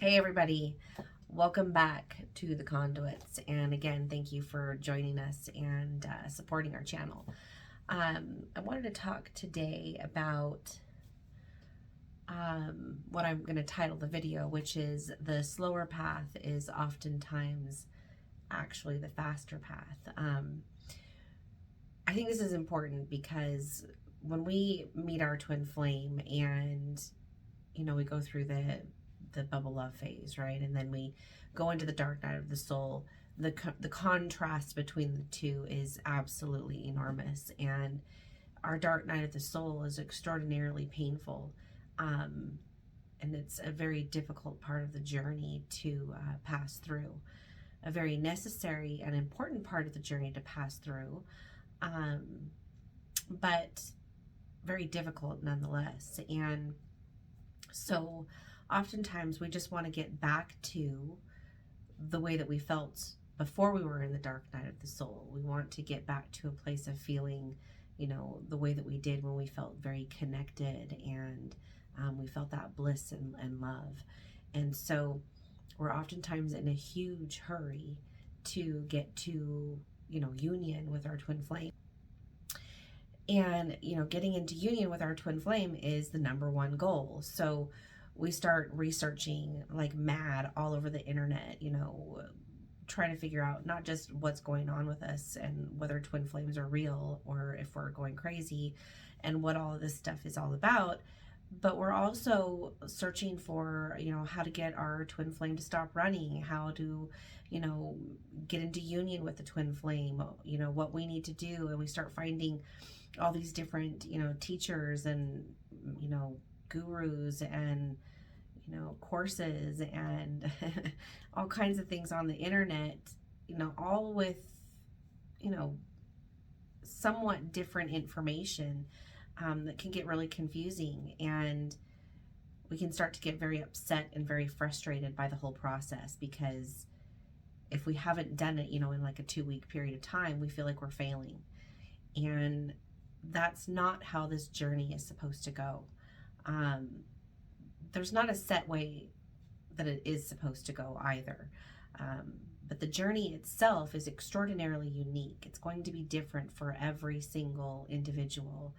Hey everybody, welcome back to the Conduits, and again thank you for joining us and supporting our channel. I wanted to talk today about what I'm going to title the video, which is the slower path is oftentimes actually the faster path. I think this is important because when we meet our twin flame and we go through the bubble love phase, right? And then we go into the dark night of the soul. The contrast between the two is absolutely enormous. And our dark night of the soul is extraordinarily painful. And it's a very difficult part of the journey to pass through. A very necessary and important part of the journey to pass through. But very difficult nonetheless. And so oftentimes we just want to get back to the way that we felt before we were in the dark night of the soul. We want to get back to a place of feeling, the way that we did when we felt very connected and we felt that bliss and love. And so we're oftentimes in a huge hurry to get to, union with our twin flame. And, getting into union with our twin flame is the number one goal. So we start researching like mad all over the internet, trying to figure out not just what's going on with us and whether twin flames are real or if we're going crazy and what all of this stuff is all about. But we're also searching for, how to get our twin flame to stop running, how to, get into union with the twin flame, what we need to do. And we start finding all these different, teachers and, gurus and, courses and all kinds of things on the internet, all with, somewhat different information that can get really confusing. And we can start to get very upset and very frustrated by the whole process, because if we haven't done it, in like a 2-week period of time, we feel like we're failing. And that's not how this journey is supposed to go. There's not a set way that it is supposed to go either. But the journey itself is extraordinarily unique. It's going to be different for every single individual,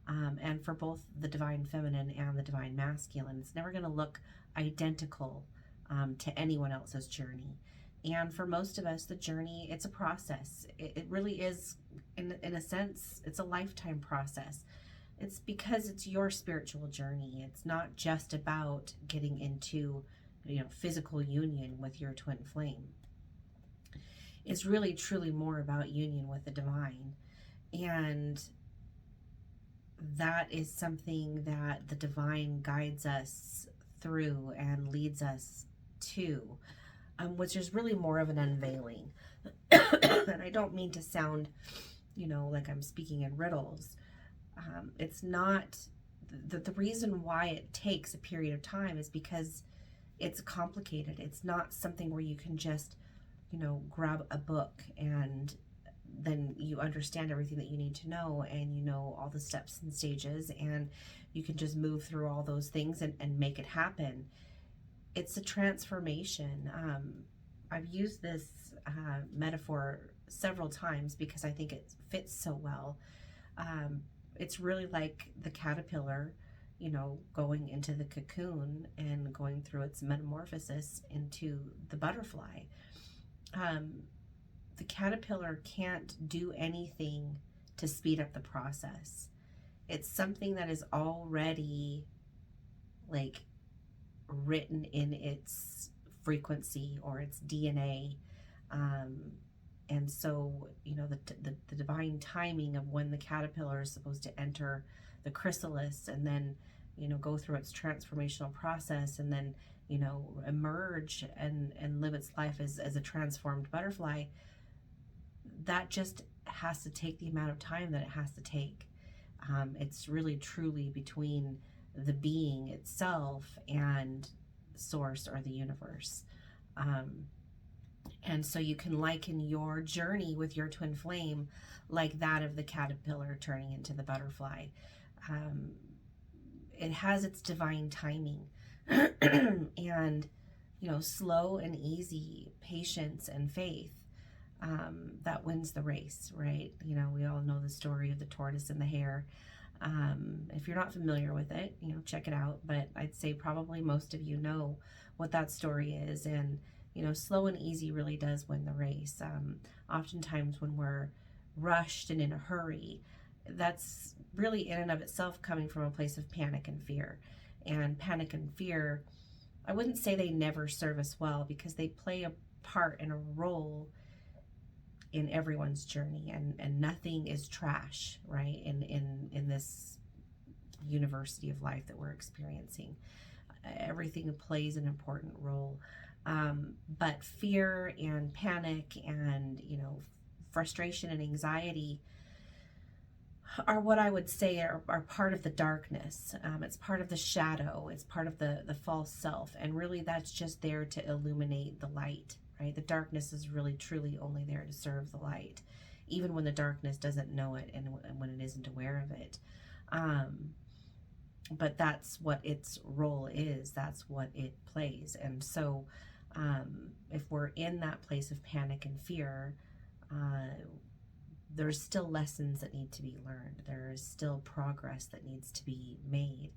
and for both the divine feminine and the divine masculine. It's never going to look identical to anyone else's journey. And for most of us, the journey, it's a process. It really is, in a sense, it's a lifetime process. It's because it's your spiritual journey. It's not just about getting into, physical union with your twin flame. It's really, truly more about union with the divine. And that is something that the divine guides us through and leads us to. Which is really more of an unveiling. And I don't mean to sound, like I'm speaking in riddles. It's not, the reason why it takes a period of time is because it's complicated. It's not something where you can just, grab a book and then you understand everything that you need to know, and you know all the steps and stages, and you can just move through all those things and make it happen. It's a transformation. I've used this metaphor several times because I think it fits so well. It's really like the caterpillar, going into the cocoon and going through its metamorphosis into the butterfly. The caterpillar can't do anything to speed up the process. It's something that is already like written in its frequency or its DNA. And so, the divine timing of when the caterpillar is supposed to enter the chrysalis and then, go through its transformational process and then, emerge and live its life as a transformed butterfly, that just has to take the amount of time that it has to take. It's really truly between the being itself and source or the universe. And so you can liken your journey with your twin flame like that of the caterpillar turning into the butterfly. It has its divine timing. And, slow and easy patience and faith that wins the race, right? We all know the story of the tortoise and the hare. If you're not familiar with it, check it out. But I'd say probably most of you know what that story is. And, slow and easy really does win the race. Oftentimes when we're rushed and in a hurry, that's really in and of itself coming from a place of panic and fear. And panic and fear, I wouldn't say they never serve us well, because they play a part and a role in everyone's journey, and nothing is trash, right? In this university of life that we're experiencing, everything plays an important role. But fear and panic and frustration and anxiety are what I would say are part of the darkness. It's part of the shadow. It's part of the false self. And really that's just there to illuminate the light, right? The darkness is really truly only there to serve the light, even when the darkness doesn't know it and when it isn't aware of it. But that's what its role is. That's what it plays. And so if we're in that place of panic and fear, there's still lessons that need to be learned. There is still progress that needs to be made.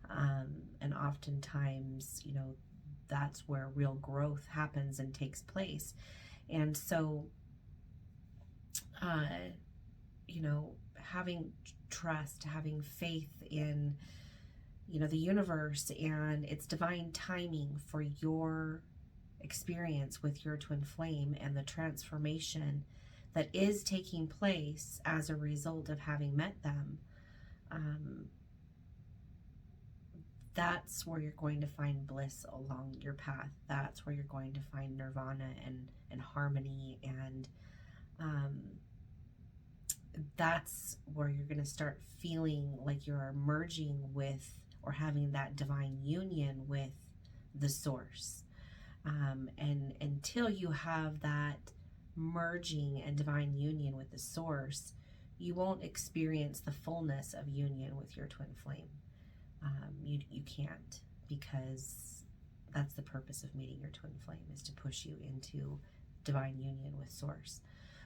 And oftentimes, that's where real growth happens and takes place. And so, having trust, having faith in, the universe and its divine timing for your experience with your twin flame and the transformation that is taking place as a result of having met them, that's where you're going to find bliss along your path. That's where you're going to find nirvana and harmony, and that's where you're going to start feeling like you're merging with or having that divine union with the source. And until you have that merging and divine union with the source, you won't experience the fullness of union with your twin flame. You can't, because that's the purpose of meeting your twin flame, is to push you into divine union with source,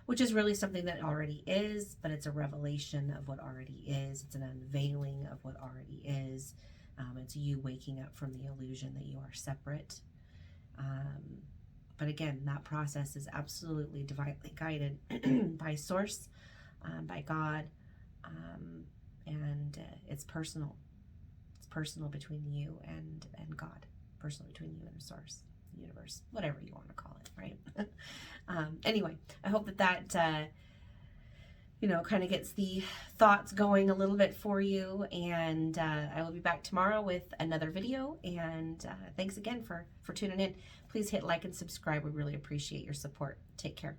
which is really something that already is, but it's a revelation of what already is. It's an unveiling of what already is. It's you waking up from the illusion that you are separate. But again, that process is absolutely divinely guided by source, by God, and it's personal. It's personal between you and God, personal between you and the source, the universe, whatever you want to call it, right? Anyway, I hope that kind of gets the thoughts going a little bit for you, and I will be back tomorrow with another video, and thanks again for tuning in. Please hit like and subscribe. We really appreciate your support. Take care.